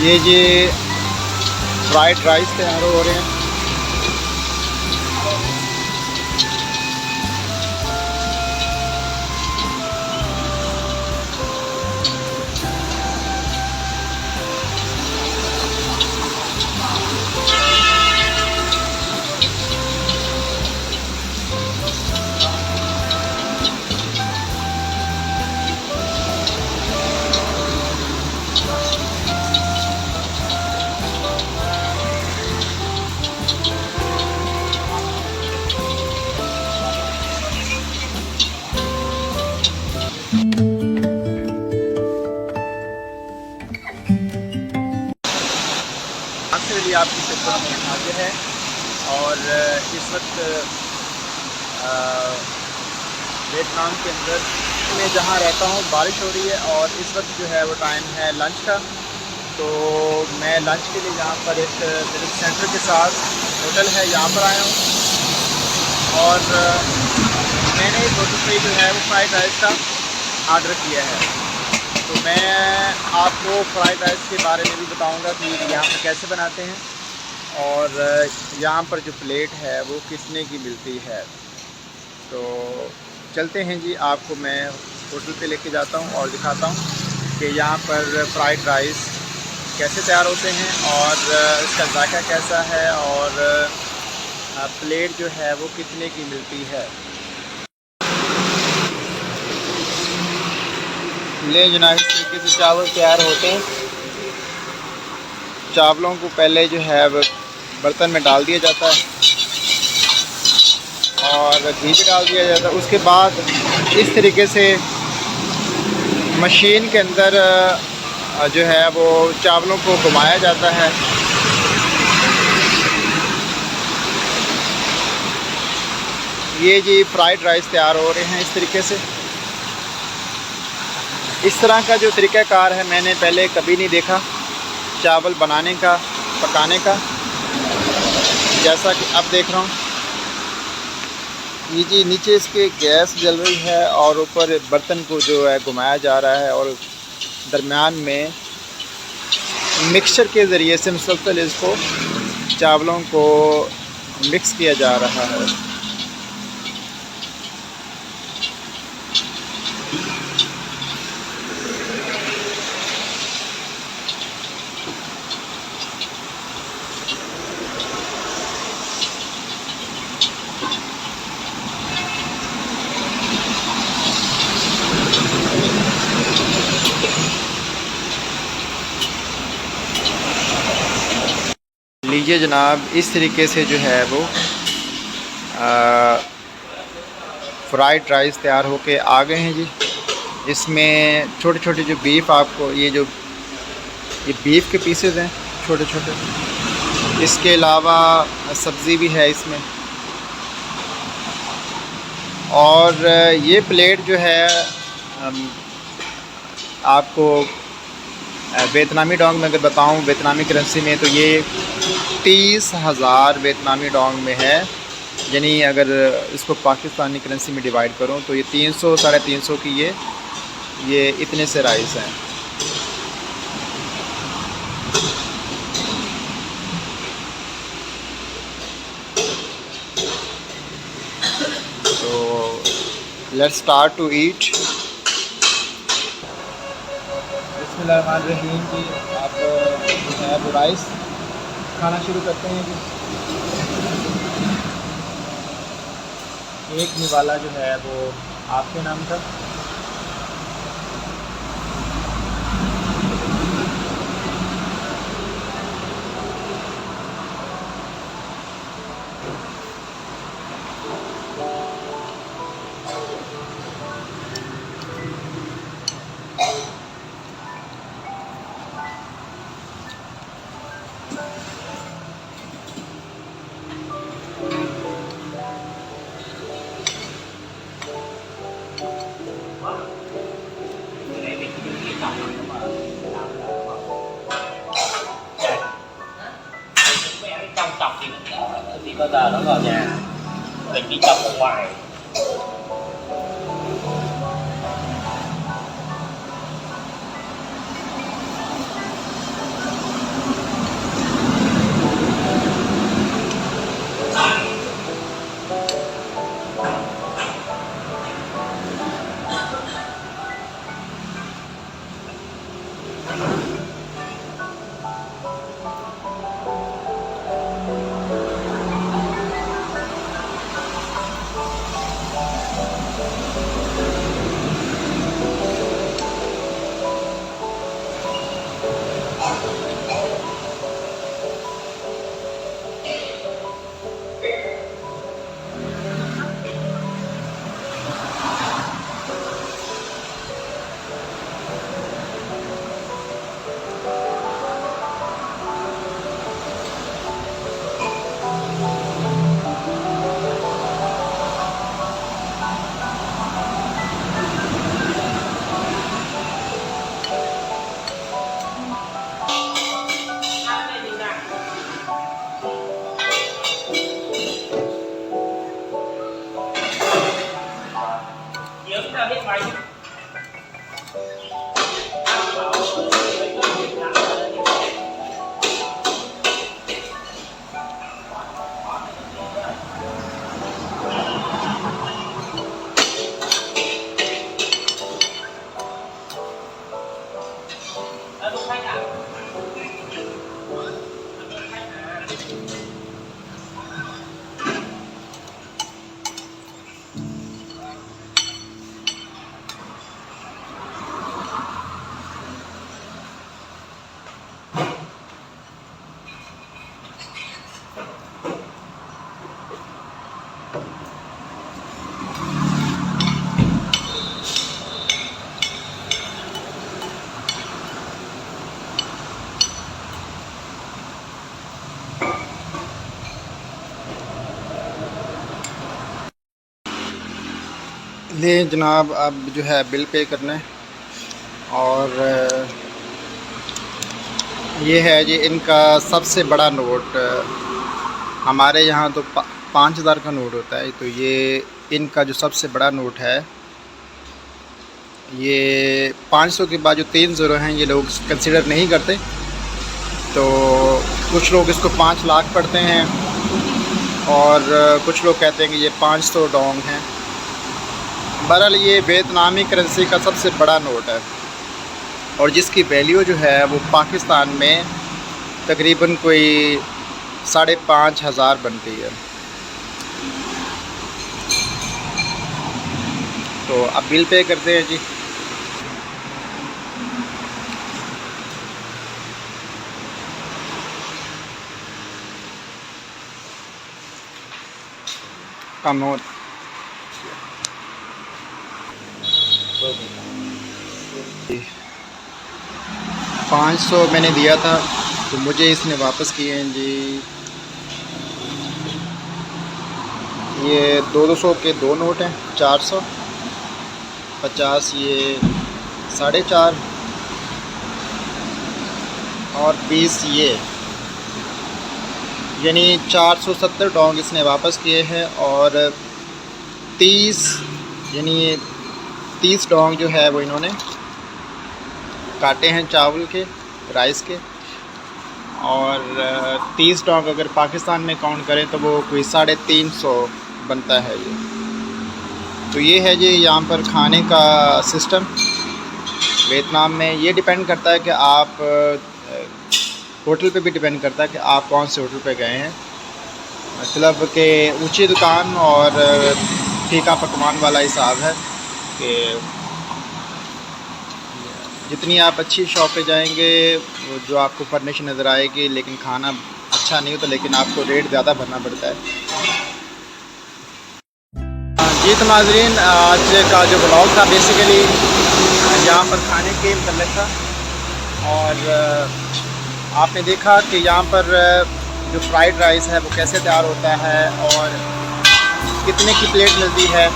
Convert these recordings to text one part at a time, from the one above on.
ये fried rice तैयार हो रहे हैं। के लिए आपकी खिदमत में हाजिर है। और इस वक्त वियतनाम के अंदर मैं जहाँ रहता हूँ बारिश हो रही है और इस वक्त जो है वो टाइम है लंच का। तो मैं लंच के लिए यहाँ पर एक विजिट सेंटर के साथ होटल है यहाँ पर आया हूँ और मैंने इस होटल पे जो है वो फ्राइड राइस का आर्डर किया है। तो मैं आपको फ्राइड राइस के बारे में भी बताऊंगा कि यहाँ पर कैसे बनाते हैं और यहाँ पर जो प्लेट है वो कितने की मिलती है। तो चलते हैं जी, आपको मैं होटल पे लेके जाता हूँ और दिखाता हूँ कि यहाँ पर फ्राइड राइस कैसे तैयार होते हैं और इसका जायका कैसा है और प्लेट जो है वो कितने की मिलती है। ले जनाब, इस तरीके से चावल तैयार होते हैं। चावलों को पहले जो है बर्तन में डाल दिया जाता है और घी भी डाल दिया जाता है। उसके बाद इस तरीके से मशीन के अंदर जो है वो चावलों को घुमाया जाता है। ये जी फ्राइड राइस तैयार हो रहे हैं इस तरीके से। इस तरह का जो तरीक़ाकार है मैंने पहले कभी नहीं देखा चावल बनाने का, पकाने का, जैसा कि अब देख रहा हूँ। ये जी नीचे इसके गैस जल रही है और ऊपर बर्तन को जो है घुमाया जा रहा है और दरमियान में मिक्सचर के ज़रिए से मुसलसल इसको चावलों को मिक्स किया जा रहा है। लीजिए जनाब, इस तरीके से जो है वो फ्राइड राइस तैयार होके आ गए हैं जी। इसमें छोटे छोटे जो बीफ, आपको ये बीफ के पीसेस हैं छोटे छोटे। इसके अलावा सब्ज़ी भी है इसमें। और ये प्लेट जो है आपको वियतनामी डोंग में अगर बताऊं वियतनामी करेंसी में, तो ये 30,000 वियतनामी डोंग में है। यानी अगर इसको पाकिस्तानी करेंसी में डिवाइड करूं तो ये 300 साढ़े 300 की ये इतने से राइस हैं। तो लेट्स स्टार्ट टू ईट। बिस्मिल्लाहिर्रहमानिर्रहीम जी। आप जो है वो राइस खाना शुरू करते हैं जी। एक निवाला जो है वो आपके नाम का। Trong cọc thì bao giờ nó vào nhà mình đi cọc ở ngoài. ले जनाब, अब जो है बिल पे करना है। और ये है जी इनका सबसे बड़ा नोट। हमारे यहाँ तो 5,000 का नोट होता है, तो ये इनका जो सबसे बड़ा नोट है, ये 500 के बाद जो 3 ज़ीरो हैं ये लोग कंसिडर नहीं करते। तो कुछ लोग इसको 5 लाख पढ़ते हैं और कुछ लोग कहते हैं कि ये 500 डोंग हैं। बहरहाल ये वियतनामी करेंसी का सबसे बड़ा नोट है और जिसकी वैल्यू जो है वो पाकिस्तान में तकरीबन कोई 5,500 बनती है। तो अब बिल पे करते हैं जी। का नोट 500 मैंने दिया था तो मुझे इसने वापस किए हैं जी। ये 200 के 2 नोट हैं, 450, ये 4.5 और 20 ये, यानी 470 डोंग इसने वापस किए हैं। और 30 यानी 30 डोंग जो है वो इन्होंने काटे हैं चावल के, राइस के। और 30 डोंग अगर पाकिस्तान में काउंट करें तो वो कोई 350 बनता है ये। तो ये है जी यहाँ पर खाने का सिस्टम वियतनाम में। ये डिपेंड करता है कि आप होटल पे भी डिपेंड करता है कि आप कौन से होटल पे गए हैं। मतलब कि ऊंची दुकान और फीका पकवान वाला हिसाब है कि जितनी आप अच्छी शॉप पे जाएंगे जो आपको फर्निश नज़र आएगी, लेकिन खाना अच्छा नहीं होता, लेकिन आपको रेट ज़्यादा भरना पड़ता है। जी तो नाज़रीन, आज का जो ब्लॉग था बेसिकली यहाँ पर खाने के मतलब था। और आपने देखा कि यहाँ पर जो फ्राइड राइस है वो कैसे तैयार होता है और कितने की प्लेट मिलती है।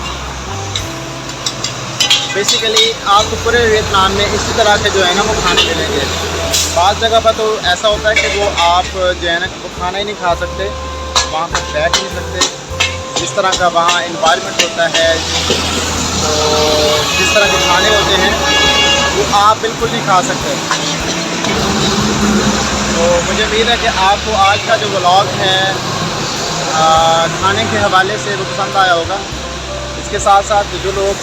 बेसिकली आपको पूरे वियतनाम में इसी तरह के जो है ना वो खाने मिलेंगे। बाज़ जगह पर तो ऐसा होता है कि वो आप जो है ना वो खाना ही नहीं खा सकते, वहाँ पर बैठ नहीं सकते। जिस तरह का वहाँ इन्वायरमेंट होता है, तो जिस तरह के खाने होते हैं वो आप बिल्कुल नहीं खा सकते। तो मुझे उम्मीद है कि आपको आज का जो व्लॉग है खाने के हवाले से वो पसंद आया होगा। इसके साथ साथ जो लोग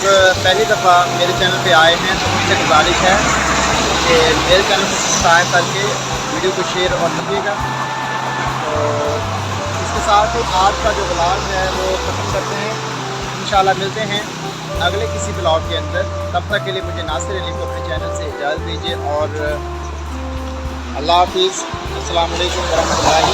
पहली दफ़ा मेरे चैनल पे आए हैं तो उनसे गुजारिश है कि मेरे चैनल को सब्सक्राइब करके वीडियो को शेयर और कीजिएगा। तो इसके साथ ही आज का जो व्लॉग है वो ख़त्म करते हैं। इंशाल्लाह मिलते हैं अगले किसी व्लॉग के अंदर। तब तक के लिए मुझे नासिर अली को अपने चैनल से इजाज़त दीजिए और अल्लाह हाफिज़। अस्सलाम वालेकुम वरहमतुल्लाहि।